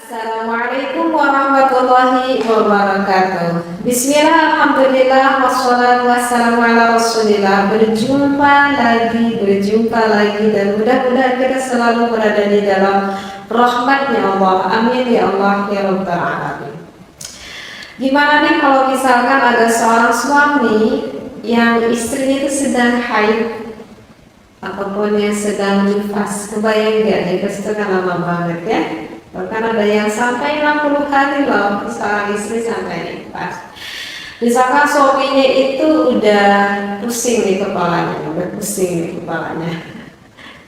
Assalamualaikum warahmatullahi wabarakatuh. Bismillah, alhamdulillah, wassalatu wassalamu ala rasulillah. Berjumpa lagi dan mudah-mudahan kita selalu berada di dalam rahmatnya Allah. Amin ya Allah ya rabbal alamin. Gimana nih kalau misalkan ada seorang suami yang istrinya itu sedang haid ataupun yang sedang nifas? Kebayang gak nih, itu kan lama banget ya. Bahkan ada yang sampai 60 hari loh seorang istri sampai nifas. Misalkan suaminya itu udah pusing di kepalanya,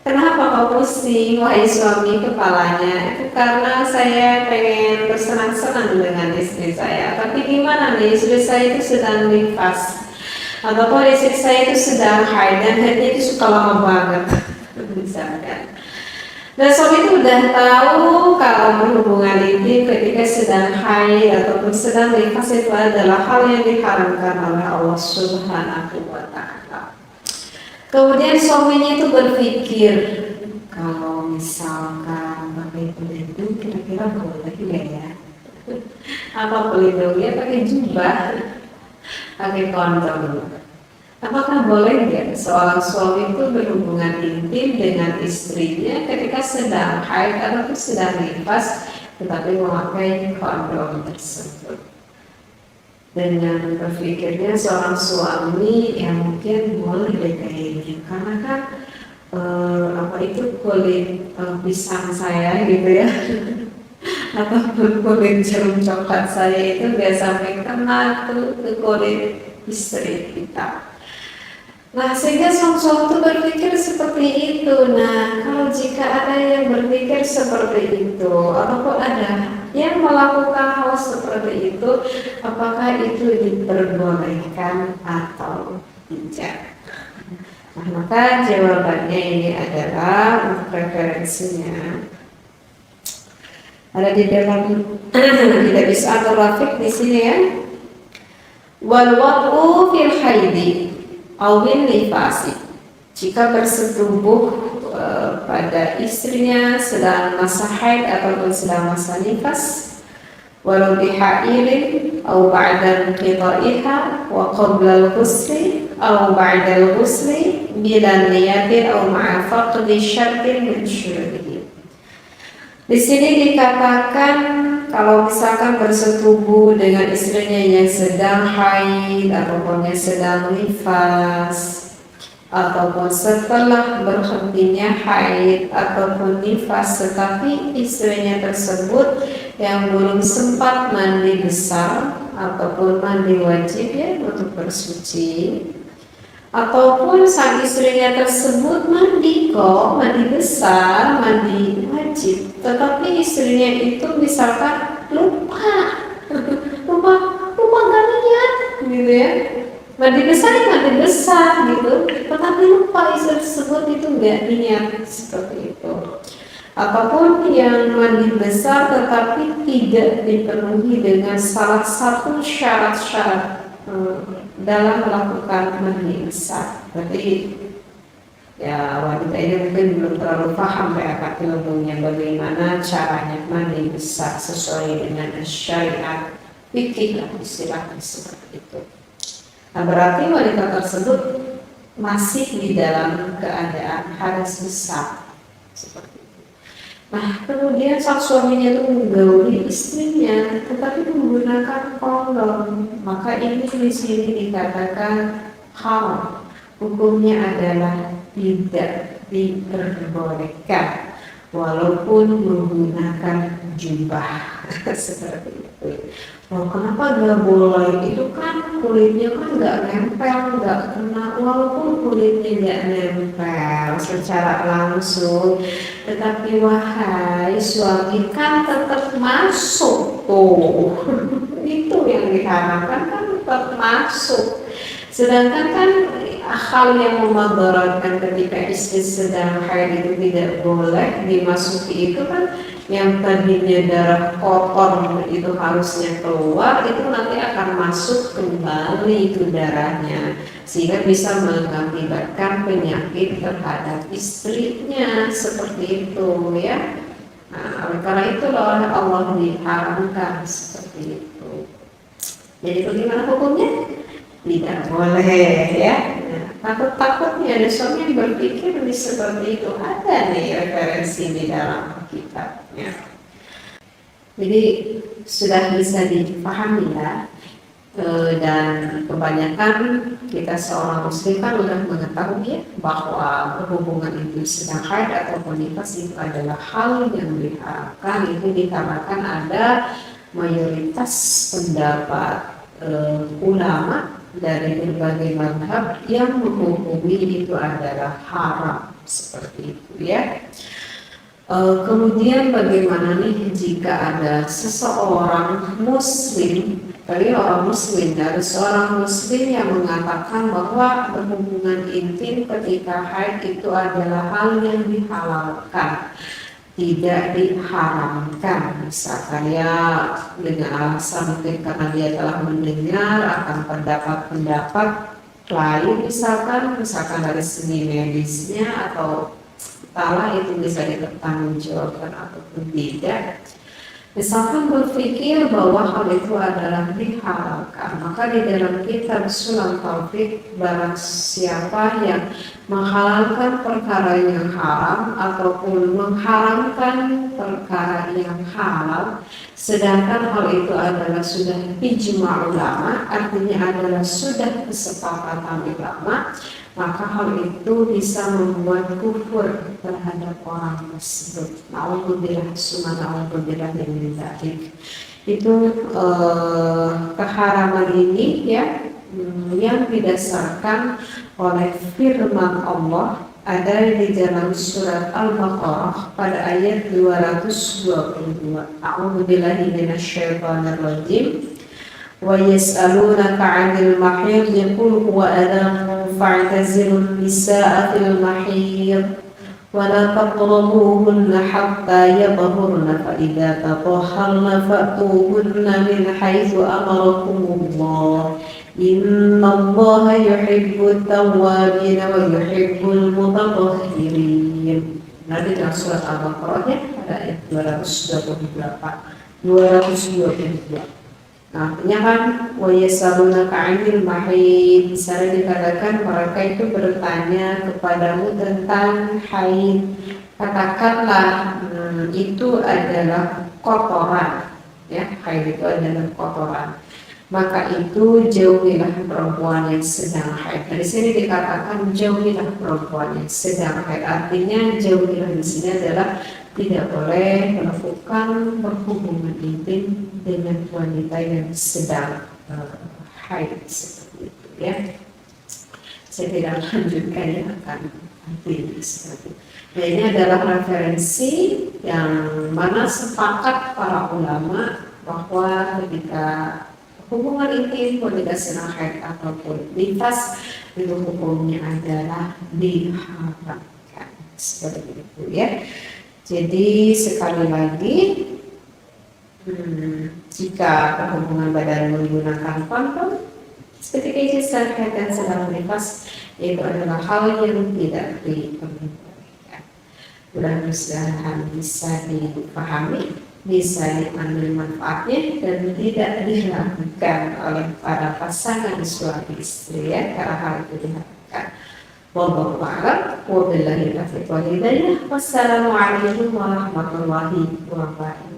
Kenapa kau pusing, wahai suami, kepalanya? Itu karena saya pengen bersenang-senang dengan istri saya. Tapi gimana nih, istri saya itu sedang nifas, ataupun istri saya itu sedang haid dan haidnya itu suka lama banget, misalkan. Dan suami itu udah tahu kalau berhubungan intim ketika sedang haid ataupun sedang nifas itu adalah hal yang diharamkan oleh Allah Subhanahu wa Ta'ala. Kemudian suaminya itu berpikir, kalau misalkan pakai pelindung kira-kira boleh nggak ya? Apa pelindungnya? Pakai jubah, pakai kondom. Apakah boleh nggak seorang suami itu berhubungan intim dengan istrinya ketika sedang haid atau sedang nifas, tetapi memakai kondom tersebut? Dengan berpikirnya seorang suami yang mungkin boleh kayaknya, karena kan kulit pisang saya gitu ya, ataupun kulit jeruk coklat saya itu nggak sampai kena tuh ke kulit istri kita. Nah, sehingga suami itu berpikir seperti itu. Nah, kalau jika ada yang berpikir seperti itu, ataupun ada yang melakukan hal seperti itu, apakah itu diperbolehkan atau tidak? Nah, maka jawabannya ini adalah untuk referensinya ada di dalam tidak bisa atau rafik di sini ya. Wal waqu fil haidi awin nifasi, jika bersetubuh pada istrinya sedang masa haid ataupun sedang masa nifas, walau bihailin atau ba'da inqita'iha wa qabla al-ghusli atau ba'da al-ghusli bila niyatin atau ma'a faqdi syartin min syurutihi. Di sini dikatakan kalau misalkan bersetubuh dengan istrinya yang sedang haid ataupun yang sedang nifas, ataupun setelah berhentinya haid ataupun nifas tetapi istrinya tersebut yang belum sempat mandi besar ataupun mandi wajib ya untuk bersuci, ataupun sang istrinya tersebut mandi besar, mandi wajib, tetapi istrinya itu misalkan lupa gak niat gitu ya, mandi besar gitu, tetapi lupa istri tersebut itu gak niat seperti itu. Ataupun yang mandi besar tetapi tidak dipenuhi dengan salah satu syarat-syarat dalam melakukan mandi besar. Berarti ya wanita ini mungkin belum terlalu paham ilmunya bagaimana caranya mandi besar sesuai dengan syariat fikih lah istilahnya seperti itu. Nah, berarti wanita tersebut masih di dalam keadaan hadas besar seperti itu. Nah, kemudian sang suaminya itu menggauli istrinya tetapi menggunakan kondom, maka ini di sini dikatakan haram. Hukumnya adalah tidak diperbolehkan walaupun menggunakan jubah seperti itu. Oh, kenapa gak boleh? Itu kan kulitnya kan gak nempel, gak kena, walaupun kulitnya gak nempel secara langsung, tetapi wahai suami kan tetap masuk tuh. Itu yang diharapkan kan tetap masuk. Sedangkan kan hal yang memudaratkan ketika istri sedang haid itu tidak boleh dimasuki, itu kan yang tadinya darah kotor itu harusnya keluar, itu nanti akan masuk kembali itu darahnya sehingga bisa mengakibatkan penyakit terhadap istrinya seperti itu ya. Nah, oleh karena itulah oleh Allah diharamkan seperti itu. Jadi bagaimana hukumnya? Tidak boleh ya. Nah, takut-takutnya ada suami yang berpikir seperti itu. Ada nih referensi di dalam kitabnya. Jadi sudah bisa dipahami ya. Dan kebanyakan kita seorang muslim kan sudah mengetahui ya, bahwa berhubungan itu sedang haid ataupun nifas itu adalah hal yang diharamkan. Itu dikarenakan ada mayoritas pendapat ulama dari berbagai mazhab yang menghukumi itu adalah haram seperti itu ya. Kemudian bagaimana nih jika ada seseorang muslim, dari orang muslim, dari seorang muslim yang mengatakan bahwa berhubungan intim ketika haid itu adalah hal yang dihalalkan, tidak diharamkan. Misalkan ya dengan alasan mungkin karena dia telah mendengar akan pendapat-pendapat lain, misalkan dari segi medisnya atau entahlah itu bisa dipertanggungjawabkan ataupun tidak. Misalkan berpikir bahwa hal itu adalah dihalalkan, maka di dalam kitab Sunan Taufik, barang siapa yang menghalalkan perkara yang haram ataupun mengharamkan perkara yang halal, sedangkan hal itu adalah sudah ijma' ulama, artinya adalah sudah kesepakatan ulama, maka hal itu bisa membuat kufur terhadap orang tersebut. Na'udzubillah, summa na'udzubillah min dzalik. Itu keharaman ini ya yang didasarkan oleh firman Allah ada di dalam surat Al-Baqarah pada ayat 222. A'udzubillahi minasyaitonir rajim. Wa yas'alunaka 'anil mahid qul huwa adhan fa'tazilun nisaa fil mahid wa la taqrabuhunna hatta yatahurna fa idza tatahharna fa'tuhunna min haitsu amarakumullah innallaha yuhibbut tawwabin wa yuhibbul mutatahhirin. Nanti dalam surat Al-Baqarah ada ayat 222. Nah, artinya kan wayasalunaka 'anil mahid, misalnya dikatakan mereka itu bertanya kepadamu tentang haid. Katakanlah itu adalah kotoran, ya, haid itu adalah kotoran. Maka itu jauhilah perempuan yang sedang haid. Di sini dikatakan jauhilah perempuan yang sedang haid. Artinya jauhilah di sini adalah tidak boleh melakukan berhubungan intim dengan wanita yang sedang haid seperti itu ya. Saya tidak lanjutkan ya, akan nanti seperti itu. Nah, ini adalah referensi yang mana sepakat para ulama bahwa ketika hubungan intim wanita sedang haid ataupun nifas itu hukumnya adalah diharamkan seperti itu ya. Jadi sekali lagi, jika berhubungan badan menggunakan kondom, ketika itu sedang haid dan sedang nifas, itu adalah hal yang tidak diperbolehkan. Mudah-mudahan bisa dipahami, bisa diambil manfaatnya dan tidak dilakukan oleh para pasangan suami istri ya, karena hal itu dilakukan. Wallahu a'lam, wabillahi taufiq wal hidayah. Wassalamualaikum warahmatullahi wabarakatuh.